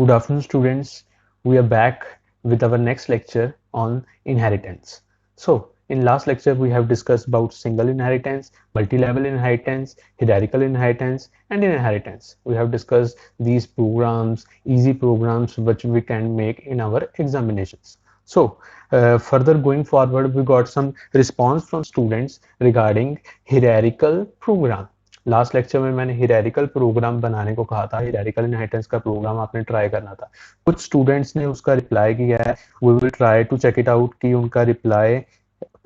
Good afternoon, students. We are back with our next lecture on inheritance. So, in last lecture, we have discussed about single inheritance, multi-level inheritance, hierarchical inheritance, and inheritance. We have discussed these programs, easy programs, which we can make in our examinations. So, further going forward, we got some response from students regarding hierarchical program. Last lecture में मैंने hierarchical program बनाने को कहा था, hierarchical inheritance का program आपने try करना था। कुछ स्टूडेंट्स ने उसका रिप्लाई किया है, we will try to check it out कि उनका रिप्लाई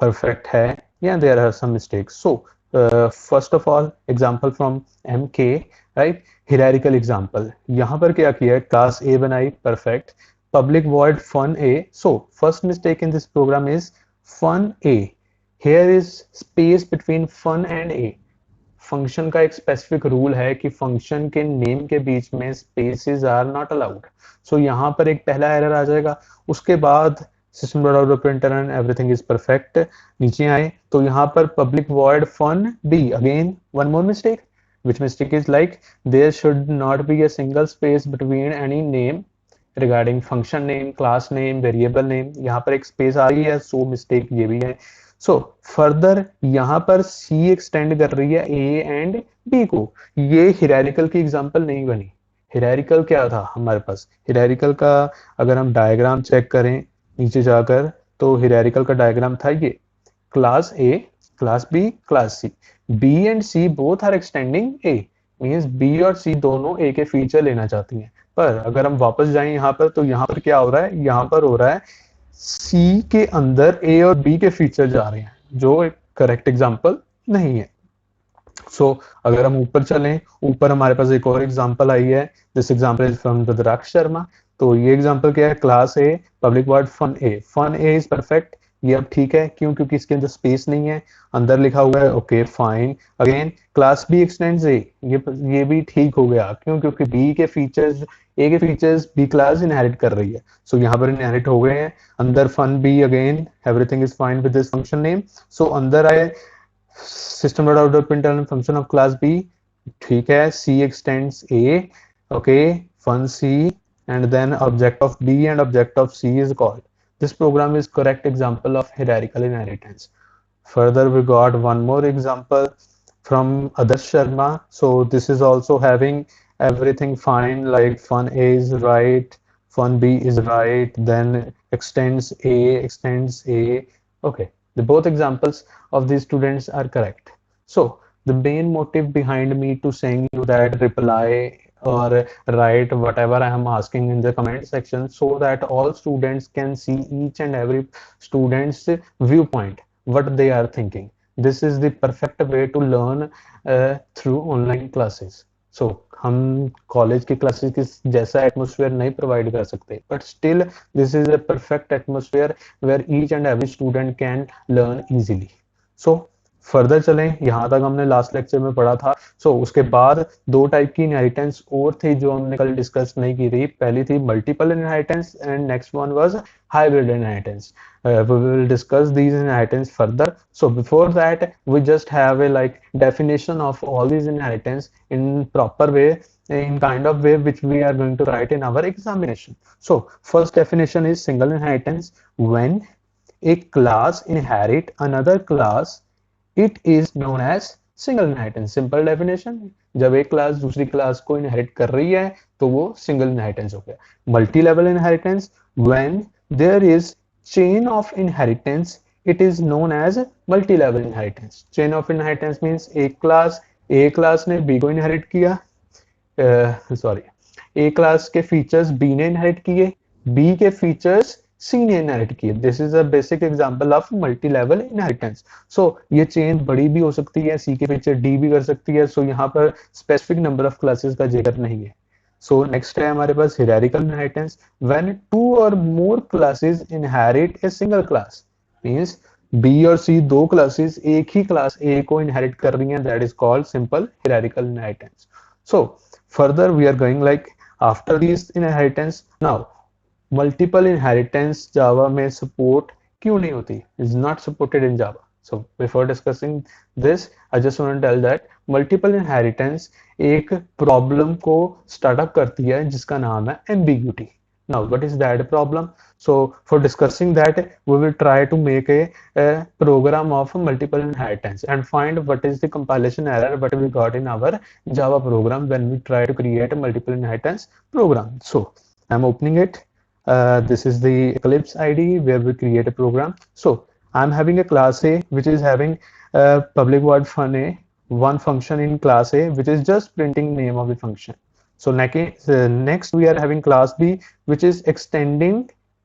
परफेक्ट है या there are some mistakes. So first of all example from M K, right, hierarchical example. यहाँ पर क्या किया है, क्लास ए बनाई, perfect, public void fun A. So first mistake in this program is fun A, here is space between fun and A. Function का एक specific rule है कि फंक्शन के नेम के बीच में spaces are not allowed. So यहाँ पर एक पहला एरर आ जाएगा। उसके बाद system dot out printer and everything is perfect. नीचे आए तो यहाँ पर public void fun B, again one more mistake, which mistake is like there should not be a single space between any name regarding function name, class name, variable name। यहाँ पर एक space आ रही है, सो मिस्टेक ये भी है। So further यहाँ पर सी एक्सटेंड कर रही है ए एंड बी को। ये हिरारिकल की एग्जांपल नहीं बनी। हिरारिकल क्या था हमारे पास, हिरारिकल का अगर हम डायग्राम चेक करें नीचे जाकर, तो हिरारिकल का डायग्राम था ये, class A, class B, class C, B and C both are extending A, means B और सी दोनों ए के फीचर लेना चाहती हैं। पर अगर हम वापस जाएं यहाँ पर, तो यहाँ पर क्या हो रहा है, यहाँ पर हो रहा है सी के अंदर ए और बी के फीचर जा रहे हैं, जो एक करेक्ट एग्जांपल नहीं है। सो अगर हम ऊपर चलें, ऊपर हमारे पास एक और एग्जांपल आई है, this example is from Rudraksh Sharma. तो ये एग्जांपल क्या है, class A, public void fun A, fun A is perfect. ये अब ठीक है, क्यों, क्योंकि इसके अंदर स्पेस नहीं है, अंदर लिखा हुआ है, okay fine. Again class B extends A, ये भी ठीक हो गया, क्यों, क्योंकि बी के फीचर्स, ए के फीचर्स बी क्लास इनहेरिट कर रही है। सो यहाँ पर इनहेरिट हो गए हैं। अंदर fun B, again everything is fine with this function name. So अंदर आए system dot out println function of class B, ठीक है, C extends A, okay, fun C, and then object of B and object of C is called. This program is correct example of hierarchical inheritance. Further, we got one more example from Adarsh Sharma. So this is also having everything fine, like fun A is right, fun B is right, then extends A. Okay, the both examples of these students are correct. So the main motive behind me to saying you that reply or write whatever I am asking in the comment section, so that all students can see each and every student's viewpoint, what they are thinking. This is the perfect way to learn through online classes. So हम college की classes की जैसा atmosphere नहीं provide कर सकते, but still this is a perfect atmosphere where each and every student can learn easily. So further चलें, यहाँ तक हमने लास्ट लेक्चर में पढ़ा था। उसके बाद दो टाइप की इनहेरिटेंस और थी जो हमने कल डिस्कस नहीं की थी। पहली थी multiple inheritance and next one was hybrid inheritance. We will discuss these inheritance further. So before that, we just have a like definition of all these inheritance in proper way, in kind of way which we are going to write in our examination. So first definition is single inheritance. When a class inherit another class, it is known as single inheritance. Simple definition, जब एक class दूसरी class को inherit कर रही है तो वो single inheritance हो गया। Multi level inheritance, when there is chain of inheritance, it is known as multi-level inheritance. Chain of inheritance means एक क्लास ने बी को इनहेरिट किया, ए क्लास के फीचर्स बी ने इनहेरिट किए, बी के फीचर्स सी ने इनहेरिट किए। This is a basic example of multi level inheritance. So ये चेन बड़ी भी हो सकती है, सी के फीचर डी भी कर सकती है। सो यहाँ पर स्पेसिफिक नंबर ऑफ क्लासेस का जिक्र नहीं है। So next है हमारे पास hierarchical inheritance. When two or more classes inherit a single class, means B और C दो classes एक ही class A को inherit कर रही हैं, that is called simple hierarchical inheritance. So further we are going like after these inheritance. Now multiple inheritance Java में support क्यों नहीं होती, is not supported in Java. So before discussing this, I just want to tell that multiple inheritance एक problem को startup करती है जिसका नाम है ambiguity. Now, what is that problem? So, for discussing that, we will try to make a program of multiple inheritance and find what is the compilation error what we got in our Java program when we try to create a multiple inheritance program. So, I'm opening it. This is the Eclipse IDE where we create a program. So, I'm having a class A which is having public void fun A, one function in class A which is just printing name of the function. So next we are having class B which is extending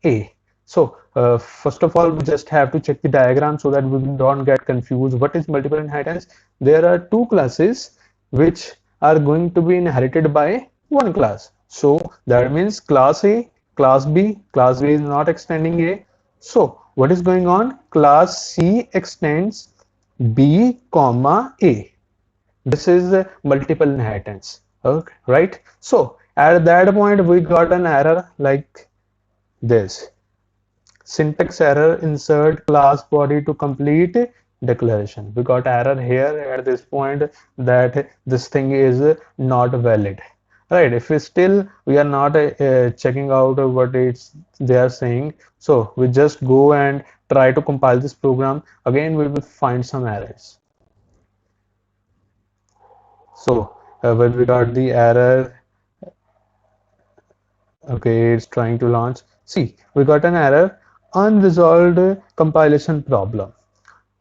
A. So first of all we just have to check the diagram so that we don't get confused. What is multiple inheritance? There are two classes which are going to be inherited by one class. So that means class A, class B is not extending A. So what is going on? Class C extends B comma A. This is multiple inheritance. Okay, right? So at that point we got an error like this: syntax error, insert class body to complete declaration. We got error here at this point that this thing is not valid, right? If we are not checking out what they are saying, so we just go and try to compile this program again. We will find some errors. So when we got the error, okay, it's trying to launch. See, we got an error, unresolved compilation problem.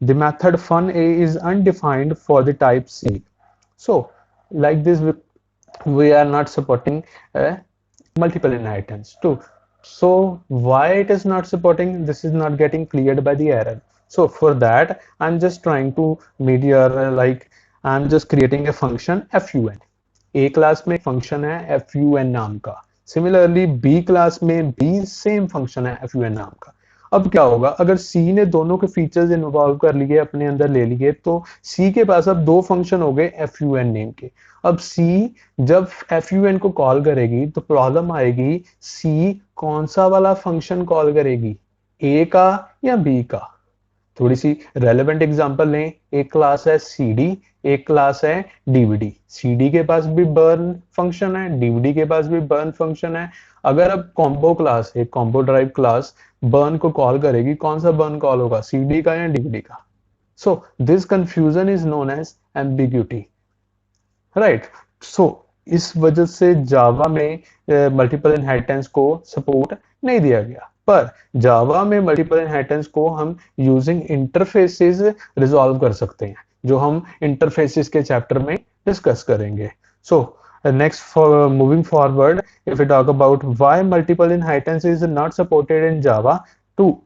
The method fun A is undefined for the type C. So like this, we are not supporting multiple inheritance too. So why it is not supporting? This is not getting cleared by the error. So for that, I'm just trying to meet your like I'm just creating a function fun. A class में function है fun नाम का. Similarly B class में भी same function है fun नाम का. अब क्या होगा अगर C ने दोनों के फीचर्स इन्वॉल्व कर लिए अपने अंदर ले लिए तो C के पास अब दो फंक्शन हो गए fun नेम के. अब C जब fun को कॉल करेगी तो प्रॉब्लम आएगी C कौन सा वाला फंक्शन कॉल करेगी, A का या B का. थोड़ी सी रेलेवेंट एग्जांपल लें. एक क्लास है cd, एक क्लास है dvd. cd के पास भी बर्न फंक्शन है, dvd के पास भी बर्न फंक्शन है. अगर अब कॉम्बो क्लास, एक कॉम्बो ड्राइव क्लास बर्न को कॉल करेगी, कौन सा बर्न कॉल होगा, cd का या dvd का. So this confusion is known as ambiguity, right. So इस वजह से जावा में मल्टीपल इनहेरिटेंस को सपोर्ट नहीं दिया गया. पर जावा में मल्टीपल इनहेरिटेंस को हम यूजिंग इंटरफेसेस रिजॉल्व कर सकते हैं, जो हम इंटरफेसेस के चैप्टर में डिस्कस करेंगे. So next for moving forward, if you talk about why multiple inheritance is not supported in Java, टू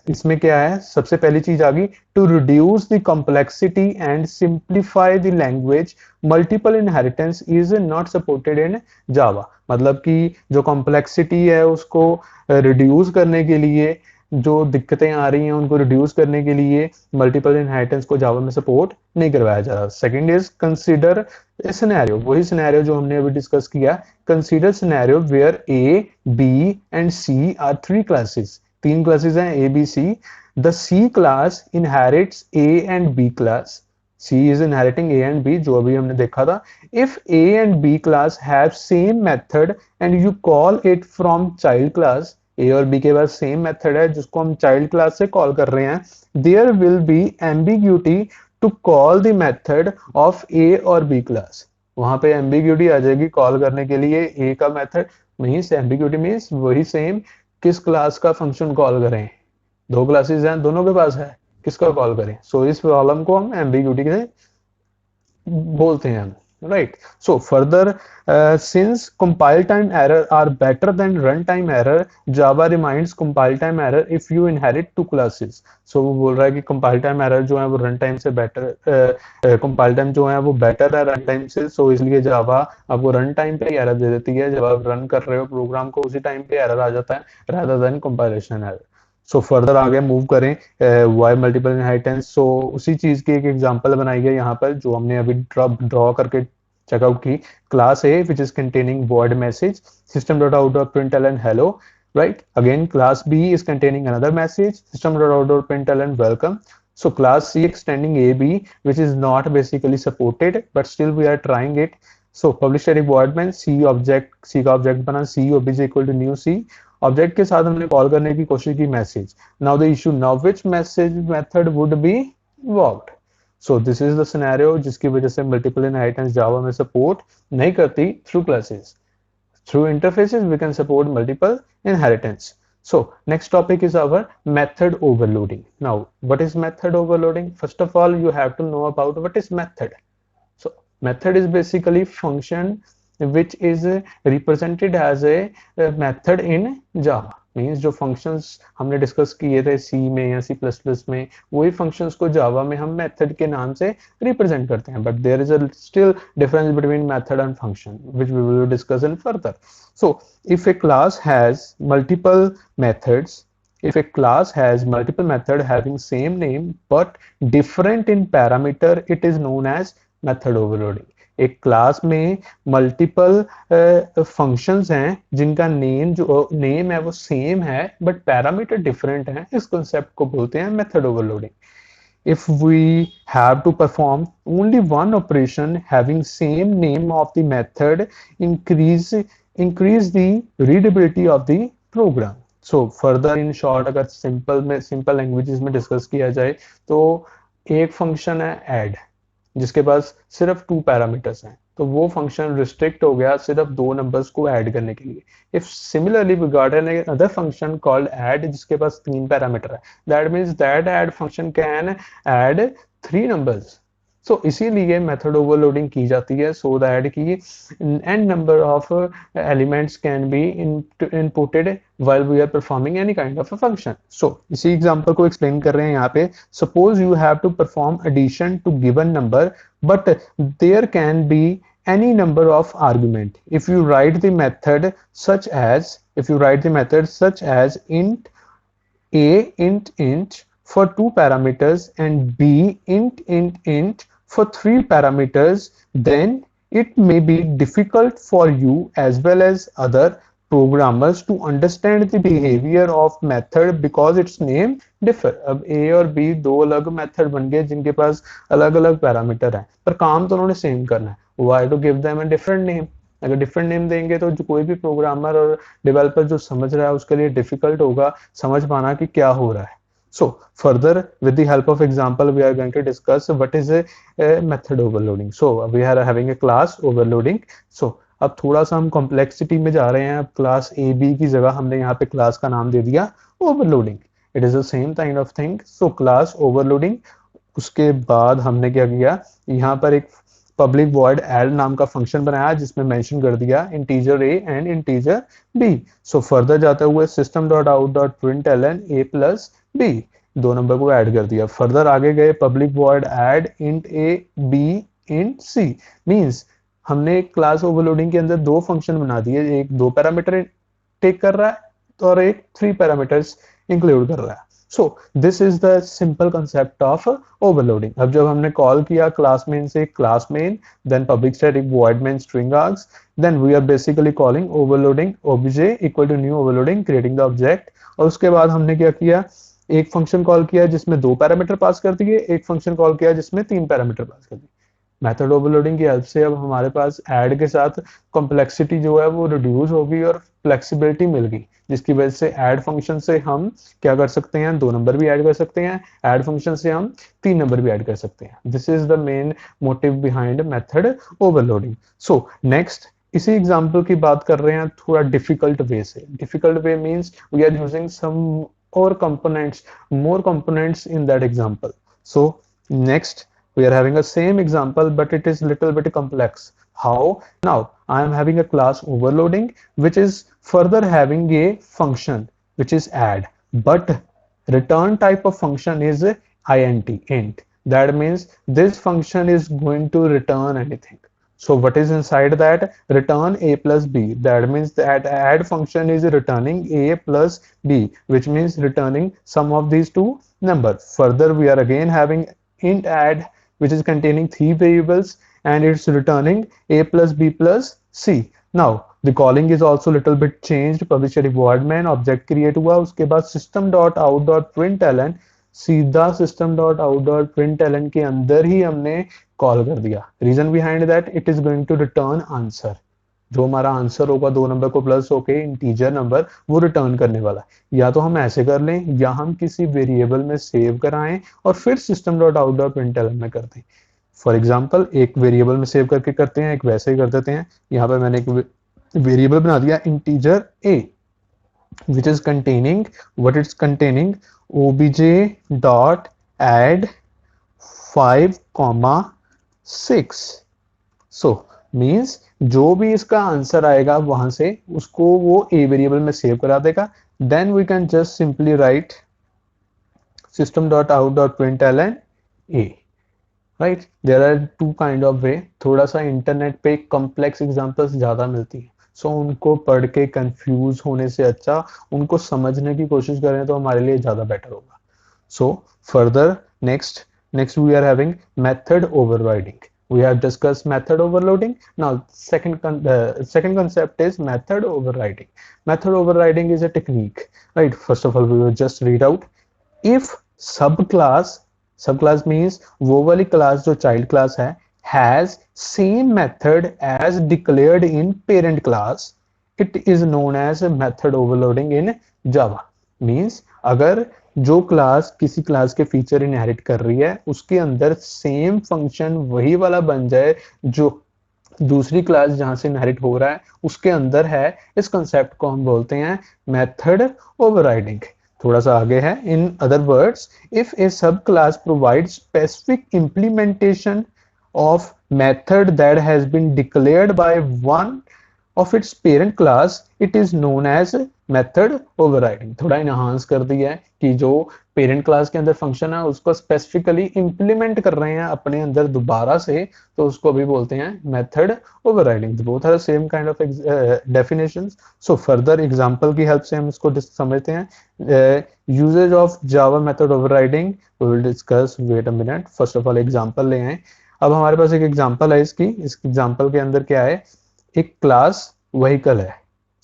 इसमें क्या है, सबसे पहली चीज आ गई, to reduce the complexity and simplify the language multiple inheritance is not supported in Java. मतलब कि जो कॉम्प्लेक्सिटी है उसको रिड्यूस करने के लिए, जो दिक्कतें आ रही हैं उनको रिड्यूस करने के लिए मल्टीपल इनहेरिटेंस को जावा में सपोर्ट नहीं करवाया जा रहा. सेकंड इज कंसीडर सिनेरियो, वही सिनेरियो जो हमने अभी डिस्कस किया. Consider scenario where A, B and C are three classes, तीन क्लासेस हैं A B C. The C class inherits A and B class. C is inheriting A and B, जो अभी हमने देखा था. If A and B class have same method and you call it from child class, A और B के पास same method है जिसको हम चाइल्ड क्लास से कॉल कर रहे हैं, there will be ambiguity to call the method of A और B class. वहां पे ambiguity आ जाएगी कॉल करने के लिए A का मेथड. मीन्स ambiguity मीन्स वही सेम किस क्लास का फंक्शन कॉल करें. दो क्लासेस हैं, दोनों के पास है, किसका कॉल करें. सो इस प्रॉब्लम को हम एम्बिग्यूटी से बोलते हैं, right. So further, since compile time error are better than run time error, Java reminds compile time error if you inherit two classes. So वो बोल रहा है कि कंपाइल टाइम एरर जो है वो रन टाइम से बेटर, कंपाइल टाइम जो है वो बेटर है रन टाइम से. सो इसलिए जावा आपको रन टाइम पे एरर दे देती है. जब आप रन कर रहे हो प्रोग्राम को उसी टाइम पे एरर आ जाता है rather than compilation error. So further आगे मूव करें, वाई मल्टीपल इनहेरिटेंस. सो उसी चीज की एक एग्जांपल बनाई गई यहाँ पर जो हमने अभी ड्रॉ करके चेकआउट की. Class A which is containing void message system.out.println hello, right. Again class B is containing another message system.out.println welcome. So class C extending AB, which is not basically supported, but still we are trying it. So publish a requirement C object, C का object बना C obj equal to new C, object के साथ हमने call करने की कोशिश की message. Now the issue, now which message method would be involved. So this is the scenario जिसकी वजह से मल्टीपल इनहेरिटेंस जावा में सपोर्ट नहीं करती through classes. Through interfaces, we can support multiple inheritance. So next topic is our method overloading. Now, what is method overloading? First of all, you have to know about what is method. So method is basically function which is represented as a method in Java. Means जो functions हमने discuss किए थे सी में या C plus plus में, वही functions को जावा में हम मेथड के नाम से रिप्रेजेंट करते हैं. But there is a still difference between method and function which we will discuss in further. So if a class has multiple methods, if a class has multiple method having same name but different in parameter, it is known as method overloading. एक class में multiple functions हैं जिनका name है वो same है but parameter different है, इस concept को बोलते हैं method overloading. If we have to perform only one operation having same name of the method, increase the readability of the program. So further in short, अगर simple languages में discuss किया जाए तो एक फंक्शन है add जिसके पास सिर्फ 2 parameters हैं, तो वो फंक्शन रिस्ट्रिक्ट हो गया सिर्फ 2 नंबर्स को ऐड करने के लिए. If similarly we got an other function called add जिसके पास 3 पैरामीटर है, that means that add function can add 3 numbers. So इसीलिए मेथड ओवरलोडिंग की जाती है सो दैट कि n number of elements can be inputted while we are performing any kind of a function. So इसी example को explain कर रहे हैं यहाँ पे. Suppose you have to perform addition to given number but there can be any number of argument. If you write the method such as int a int for 2 parameters and b int for 3 parameters, then it may be difficult for you as well as other programmers to understand the behavior of method because its name differ. अब a और b दो अलग method बन गए जिनके पास अलग अलग parameter है पर काम तो उन्होंने सेम करना है. Why to give them a different name? अगर डिफरेंट नेम देंगे तो जो कोई भी प्रोग्रामर और डेवलपर जो समझ रहा है उसके लिए डिफिकल्ट होगा समझ पाना कि क्या हो रहा है. So further with the help of example we are going to discuss what is a method overloading. So we are having a class overloading. So अब थोड़ा सा हम कॉम्प्लेक्सिटी में जा रहे हैं. अब क्लास ए बी की जगह हमने यहाँ पे क्लास का नाम दे दिया overloading. It is the same kind of thing. So class overloading. उसके बाद हमने क्या किया, यहाँ पर एक पब्लिक वॉइड एड नाम का फंक्शन बनाया जिसमें मेंशन कर दिया integer A and integer B. So further जाते हुए system dot out dot println A plus B, 2 number को ऐड कर दिया. फर्दर आगे गए public void add int A B int C. Means हमने एक क्लास ओवरलोडिंग के अंदर 2 फंक्शन बना दिए, एक 2 पैरामीटर टेक कर रहा है और एक 3 पैरामीटर्स इंक्लूड कर रहा है. So this is the simple concept of overloading. अब जब हमने कॉल किया क्लास मेन से class main, then public static void main string args, then we are basically calling overloading obj equal to new overloading creating the object. और उसके बाद हमने क्या किया, एक फंक्शन कॉल किया जिसमें 2 पैरामीटर पास कर दिए, एक फंक्शन कॉल किया जिसमें 3 पैरामीटर पास कर दिए. मेथड ओवरलोडिंग की हेल्प से अब हमारे पास ऐड के साथ कॉम्प्लेक्सिटी जो है वो रिड्यूस हो गई और फ्लेक्सिबिलिटी मिल गई, जिसकी वजह से ऐड फंक्शन से हम क्या कर सकते हैं, 2 नंबर भी ऐड कर सकते हैं. ऐड फंक्शन से हम 3 नंबर भी ऐड कर सकते हैं. This is the main motive behind method overloading. So next इसी एग्जांपल की बात कर रहे हैं थोड़ा डिफिकल्ट वे से. Difficult way means we are using some or more components in that example. So next we are having a same example but it is little bit complex. How? Now I am having a class overloading which is further having a function which is add, but return type of function is int. That means this function is going to return anything. So what is inside that? Return a plus b. That means that add function is returning a plus b, which means returning sum of these 2 numbers. Further we are again having int add which is containing 3 variables and it's returning a plus b plus c. Now the calling is also little bit changed. Publisher void main object create हुआ, उसके बाद system dot out dot println सीधा system dot out dot println के अंदर ही हमने call कर दिया। Reason behind that, it is going to return answer. जो हमारा आंसर होगा 2 नंबर को प्लस होके इंटीजर नंबर वो रिटर्न करने वाला है। या तो हम ऐसे कर लें या हम किसी वेरिएबल में सेव कराएं और फिर system dot out dot println में कर दें। फॉर एग्जाम्पल एक वेरिएबल में सेव करके करते हैं, एक वैसे ही कर देते हैं। यहाँ पे मैंने एक वेरिएबल बना दिया integer a which is containing what it's containing obj dot add 5 comma 6। So means जो भी इसका आंसर आएगा वहां से उसको वो ए वेरिएबल में सेव करा देगा। Then we can just simply write system dot out dot println a। Right, there are two kind of way. थोड़ा सा इंटरनेट पे कॉम्प्लेक्स एग्जांपल्स ज्यादा मिलती है, सो उनको पढ़ के कंफ्यूज होने से अच्छा उनको समझने की कोशिश करें तो हमारे लिए ज्यादा बेटर होगा। So further next we are having method overriding. We have discussed method overloading. Now second concept is method overriding. Method overriding is a technique, right? First of all, we will just read out if subclass means वो वाली class जो child class है has same method as declared in parent class, it is known as method overloading in Java। means अगर जो class किसी class के feature inherit कर रही है उसके अंदर सेम फंक्शन वही वाला बन जाए जो दूसरी क्लास जहां से इनहेरिट हो रहा है उसके अंदर है, इस कंसेप्ट को हम बोलते हैं मेथड ओवरराइडिंग। थोड़ा सा आगे है, इन अदर वर्ड्स इफ ए सब class provide specific implementation of method that has been declared by one of its parent class, it is known as method overriding। थोड़ा इनहांस कर दिया है कि जो पेरेंट क्लास के अंदर फंक्शन है उसको स्पेसिफिकली इंप्लीमेंट कर रहे हैं अपने अंदर दोबारा से, तो उसको भी बोलते हैं method overriding. Both are same kind of definitions. So further example की हेल्प से हम इसको समझते हैं। Usages of Java method overriding we will discuss. Wait a minute, first of all example ले आए। अब हमारे पास एक एग्जांपल है इसकी। इस एग्जांपल के अंदर क्या है, एक क्लास व्हीकल है।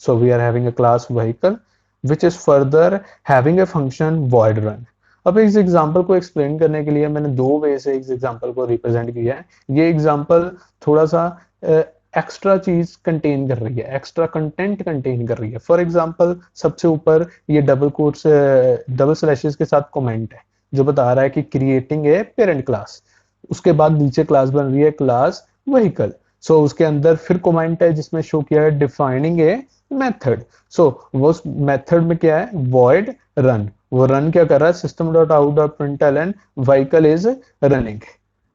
So we are having a class vehicle which is further having a function void run। अब इस एग्जांपल को एक्सप्लेन करने के लिए मैंने दो वे से इस एग्जांपल को रिप्रेजेंट किया है। ये एग्जांपल थोड़ा सा एक्स्ट्रा चीज कंटेन कर रही है, एक्स्ट्रा कंटेंट कंटेन कर रही है। फॉर एग्जांपल सबसे ऊपर ये डबल कोट्स डबल स्लैशेस के साथ कमेंट है जो बता रहा है कि क्रिएटिंग ए पेरेंट क्लास। उसके बाद नीचे क्लास बन रही है क्लास व्हीकल। सो उसके अंदर फिर कमेंट है जिसमें शो किया है डिफाइनिंग ए मेथड। सो वो मेथड में क्या है, वॉइड रन। वो रन क्या कर रहा है, system dot out dot println vehicle is running.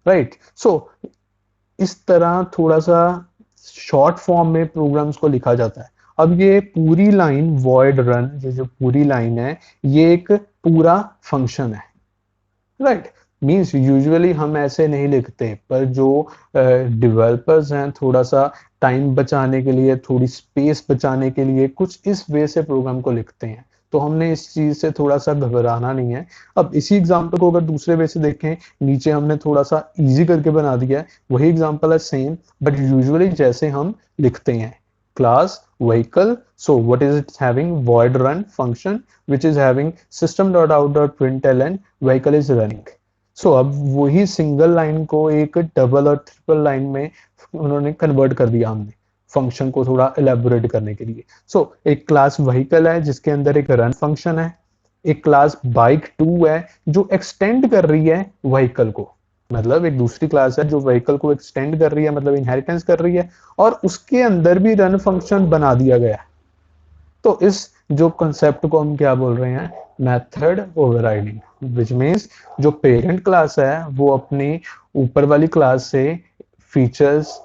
Right, so इस तरह थोड़ा सा शॉर्ट फॉर्म में प्रोग्राम्स को लिखा जाता है। अब ये पूरी लाइन वॉइड रन, ये जो पूरी लाइन है ये एक पूरा फंक्शन है। राइट, मीन्स यूजुअली हम ऐसे नहीं लिखते, पर जो डेवलपर्स हैं थोड़ा सा टाइम बचाने के लिए, थोड़ी स्पेस बचाने के लिए कुछ इस वे से प्रोग्राम को लिखते हैं। तो हमने इस चीज से थोड़ा सा घबराना नहीं है। अब इसी एग्जांपल को अगर दूसरे वे से देखें, नीचे हमने थोड़ा सा इजी करके बना दिया है, वही एग्जांपल है सेम, बट यूजुअली जैसे हम लिखते हैं class vehicle. So what is it having, void run function which is having system.out.println vehicle is running। सो अब वही सिंगल लाइन को एक डबल और ट्रिपल लाइन में उन्होंने कन्वर्ट कर दिया हमने, फंक्शन को थोड़ा एलेबोरेट करने के लिए। सो एक क्लास व्हीकल है जिसके अंदर एक रन फंक्शन है, एक क्लास बाइक 2 है जो एक्सटेंड कर रही है व्हीकल को। मतलब एक दूसरी क्लास है जो व्हीकल को एक्सटेंड कर रही है, मतलब इनहेरिटेंस कर रही है, और उसके अंदर भी रन फंक्शन बना दिया गया है। तो इस जो कंसेप्ट को हम क्या बोल रहे हैं, मेथड ओवरराइडिंग, विच मीन्स जो पेरेंट क्लास है वो अपनी ऊपर वाली क्लास से फीचर्स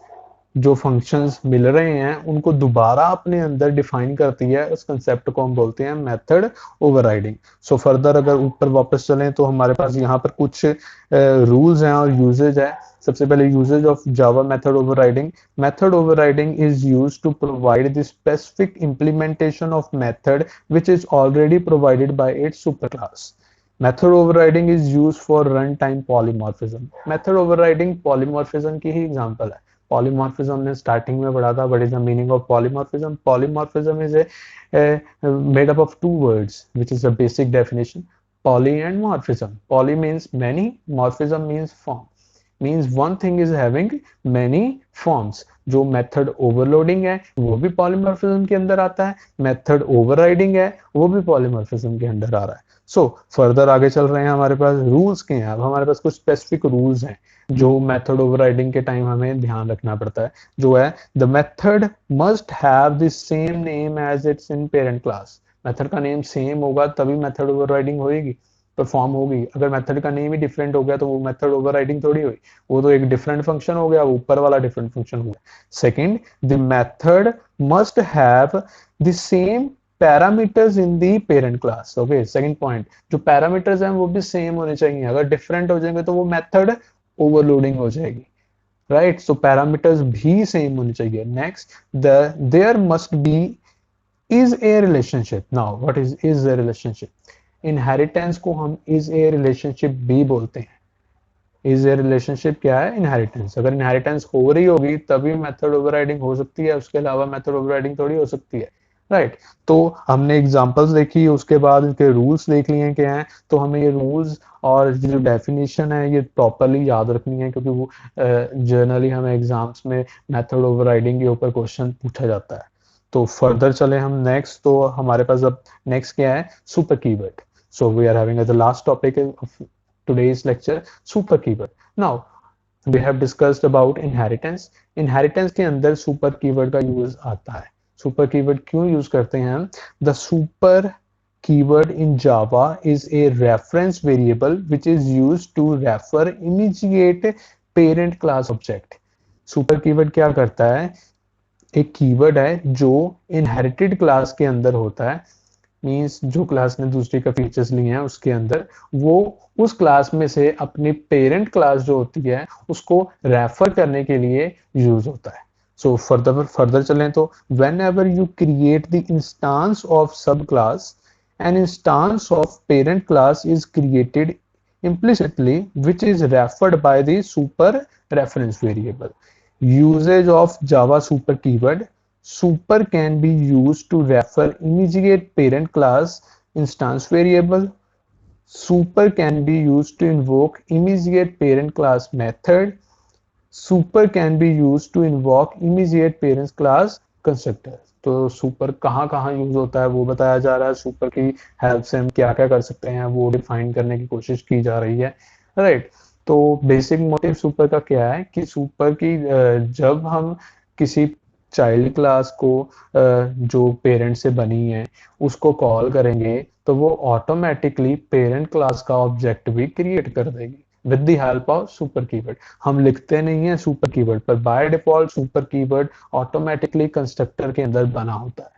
जो फंक्शंस मिल रहे हैं उनको दोबारा अपने अंदर डिफाइन करती है। उस कंसेप्ट को हम बोलते हैं मेथड ओवरराइडिंग। सो फर्दर अगर ऊपर वापस चलें तो हमारे पास यहाँ पर कुछ रूल्स हैं और यूजेज है। सबसे पहले usages of Java method overriding. Method overriding is used to provide the specific implementation of method which is already provided by its superclass। Method overriding is used for runtime polymorphism। Method overriding polymorphism की ही example है। Polymorphism ने starting में पढ़ा था, what is the meaning of polymorphism? Polymorphism is a made up of two words which is a basic definition। poly and morphism. Poly means many, morphism means form. Means one thing is having many forms. जो method overloading है वो भी polymorphism के अंदर आता है, method overriding है वो भी पॉलीमॉर्फिज्म के अंदर आ रहा है. सो फर्दर आगे चल रहे हैं, हमारे पास रूल्स के हैं. अब हमारे पास कुछ स्पेसिफिक रूल्स हैं जो मेथड ओवरराइडिंग के टाइम हमें ध्यान रखना पड़ता है. जो है the method must have the same name as its in parent class. Method का नेम सेम होगा तभी मेथड ओवरराइडिंग होगी, परफॉर्म होगी. अगर मेथड का नेम ही डिफरेंट हो गया तो वो मेथड ओवरराइडिंग थोड़ी हुई, वो तो एक डिफरेंट फंक्शन हो गया, वो ऊपर वाला डिफरेंट फंक्शन हो गया. Second, the method must have the same parameters in the parent class. Okay, second point, जो पैरामीटर्स हैं वो भी सेम होने चाहिए. अगर डिफरेंट हो जाएंगे तो वो मेथड ओवरलोडिंग हो जाएगी, राइट. सो पैरामीटर्स भी सेम होने चाहिए. Next, there must be is a relationship. Now what is a relationship? Inheritance को हम इज ए रिलेशनशिप भी बोलते हैं. इज ए रिलेशनशिप क्या है? इनहेरिटेंस. अगर इनहेरिटेंस हो रही होगी तभी मेथड ओवरराइडिंग हो सकती है, उसके अलावा मेथड ओवरराइडिंग थोड़ी हो सकती है, राइट. तो हमने एग्जांपल्स देखी, उसके बाद इनके रूल्स देख लिए क्या हैं. तो हमें ये रूल्स और जो डेफिनेशन है ये प्रॉपरली याद रखनी है, क्योंकि वो जनरली हमें एग्जाम्स में मेथड ओवरराइडिंग के ऊपर क्वेश्चन पूछा जाता है. तो फर्दर चले हम नेक्स्ट. तो हमारे पास अब नेक्स्ट क्या है? Super keyword. So we are having as the last topic of today's lecture, super keyword. Now we have discussed about inheritance. Inheritance के अंदर super keyword का use आता है. Super keyword क्यों use करते हैं हम? The super keyword in Java is a reference variable which is used to refer immediate parent class object. Super keyword क्या करता है? एक कीवर्ड है जो इनहेरिटेड क्लास के अंदर होता है. मीन्स जो क्लास ने दूसरी का फीचर्स लिए हैं उसके अंदर वो उस क्लास में से अपनी पेरेंट क्लास जो होती है उसको रेफर करने के लिए यूज होता है. सो फर्दर चलें तो whenever you create the instance of sub class, an instance of parent class is created implicitly which is referred by the super reference variable. Usage of Java super keyword. Super can be used to refer immediate parent class instance variable. Super can be used to invoke immediate parent class method. Super can be used to invoke immediate parent class constructor. तो super कहाँ कहाँ use होता है वो बताया जा रहा है. सुपर की हेल्प से हम क्या क्या कर सकते हैं वो डिफाइन करने की कोशिश की जा रही है, राइट. तो बेसिक मोटिव सुपर का क्या है कि सुपर की जब हम किसी चाइल्ड क्लास को जो पेरेंट से बनी है उसको कॉल करेंगे तो वो ऑटोमेटिकली पेरेंट क्लास का ऑब्जेक्ट भी क्रिएट कर देगी with the help of super keyword. हम लिखते नहीं है सुपर कीवर्ड पर, by default super keyword automatically constructor के अंदर बना होता है.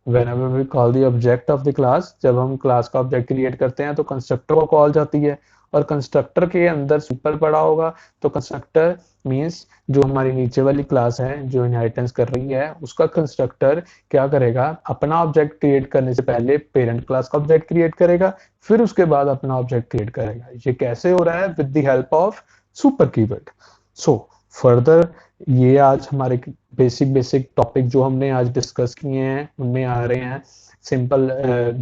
whenever we call the object of the class, जब हम क्लास का ऑब्जेक्ट क्रिएट करते हैं तो कंस्ट्रक्टर को कॉल जाती है, और कंस्ट्रक्टर के अंदर सुपर पड़ा होगा. तो कंस्ट्रक्टर मींस जो हमारी नीचे वाली क्लास है जो इनहेरिटेंस कर रही है उसका कंस्ट्रक्टर क्या करेगा? अपना ऑब्जेक्ट क्रिएट करने से पहले पेरेंट क्लास का ऑब्जेक्ट क्रिएट करेगा, फिर उसके बाद अपना ऑब्जेक्ट क्रिएट करेगा. ये कैसे हो रहा है? With the help of super keyword. So further ये आज हमारे बेसिक टॉपिक जो हमने आज डिस्कस किए हैं उनमें आ रहे हैं simple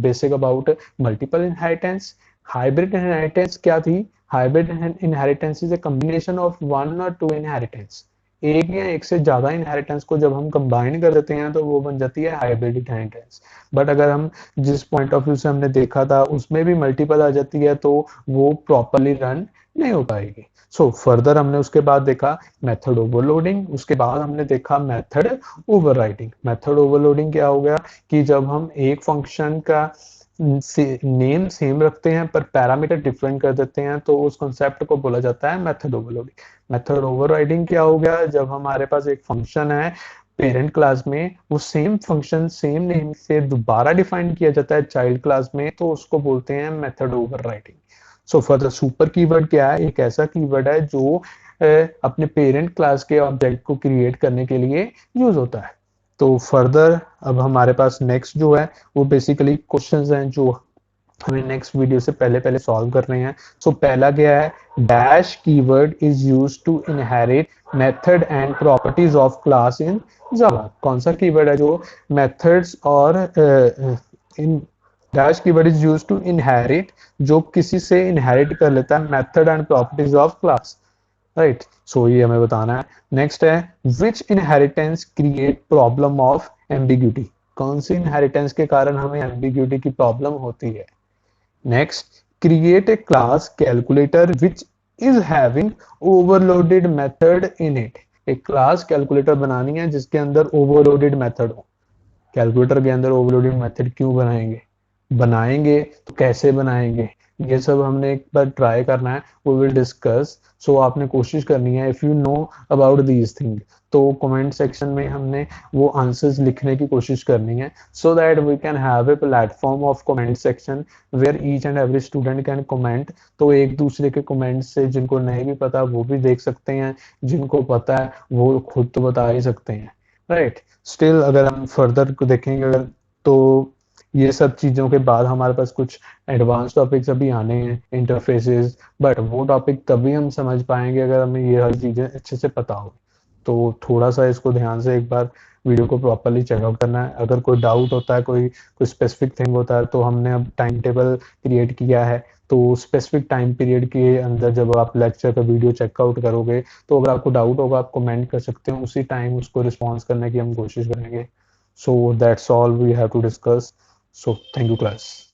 basic about multiple inheritance. Hybrid inheritance क्या थी? Hybrid inheritance is a combination of one और टू इनहेरिटेंस. एक या एक से ज्यादा इनहेरिटेंस को जब हम कंबाइन कर देते हैं तो वो बन जाती है हाइब्रिड इनहेरिटेंस. बट अगर हम जिस पॉइंट ऑफ व्यू से हमने देखा था उसमें भी मल्टीपल आ जाती है तो वो प्रॉपरली रन नहीं हो पाएगी. सो फर्दर हमने उसके बाद देखा मेथड ओवरलोडिंग, उसके बाद हमने देखा मेथड ओवरराइडिंग. मेथड ओवरलोडिंग क्या हो गया कि जब हम एक फंक्शन का नेम सेम रखते हैं पर पैरामीटर डिफरेंट कर देते हैं तो उस कॉन्सेप्ट को बोला जाता है मेथड ओवरलोडिंग. मेथड ओवरराइडिंग क्या हो गया? जब हमारे पास एक फंक्शन है पेरेंट क्लास में, वो सेम फंक्शन सेम नेम से दोबारा डिफाइन किया जाता है चाइल्ड क्लास में, तो उसको बोलते हैं method overriding. So further super keyword क्या है? एक ऐसा कीवर्ड है जो अपने पेरेंट क्लास के ऑब्जेक्ट को क्रिएट करने के लिए यूज होता है. तो फर्दर अब हमारे पास नेक्स्ट जो है वो बेसिकली क्वेश्चंस हैं जो हमें नेक्स्ट वीडियो से पहले पहले सॉल्व कर रहे हैं. सो पहला क्या है? Dash keyword is used to inherit method and properties of class in Java. कौन सा कीवर्ड है जो मेथड्स और इन dash keyword is use to inherit, जो किसी से इनहेरिट कर लेता है method and properties of class, right. So ये हमें बताना है। नेक्स्ट है which inheritance create problem of ambiguity, कौन सी इनहेरिटेंस के कारण हमें एम्बिग्यूटी की प्रॉब्लम होती है। Next, create a class calculator which is having overloaded method in it, एक क्लास कैलकुलेटर बनानी है जिसके अंदर ओवरलोडेड मेथड हो। कैलकुलेटर के अंदर ओवरलोडिंग मेथड क्यों बनाएंगे, बनाएंगे तो कैसे बनाएंगे, ये सब हमने एक बार ट्राई करना है, वी विल डिस्कस। सो आपने कोशिश करनी है, if you know about these thing, तो कमेंट सेक्शन में हमने वो आंसर्स लिखने की कोशिश करनी है, so that we can have a platform of comment section where each and every student can comment. तो एक दूसरे के कमेंट से जिनको नहीं भी पता वो भी देख सकते हैं, जिनको पता है वो खुद तो बता ही सकते हैं, राइट। स्टिल अगर हम फर्दर को देखेंगे अगर, तो ये सब चीज़ों के बाद हमारे पास कुछ एडवांस टॉपिक्स अभी आने हैं, इंटरफेसेस, बट वो टॉपिक तभी हम समझ पाएंगे अगर हमें ये हर चीज़ें अच्छे से पता हो। तो थोड़ा सा इसको ध्यान से एक बार वीडियो को प्रॉपरली चेकआउट करना है। अगर कोई डाउट होता है, कोई स्पेसिफिक थिंग होता है, तो हमने अब टाइम टेबल क्रिएट किया है, तो स्पेसिफिक टाइम पीरियड के अंदर जब आप लेक्चर का वीडियो चेकआउट करोगे, तो अगर आपको डाउट होगा आप कमेंट कर सकते हो, उसी टाइम उसको रिस्पॉन्स करने की हम कोशिश करेंगे। So that's all we have to discuss. So thank you class.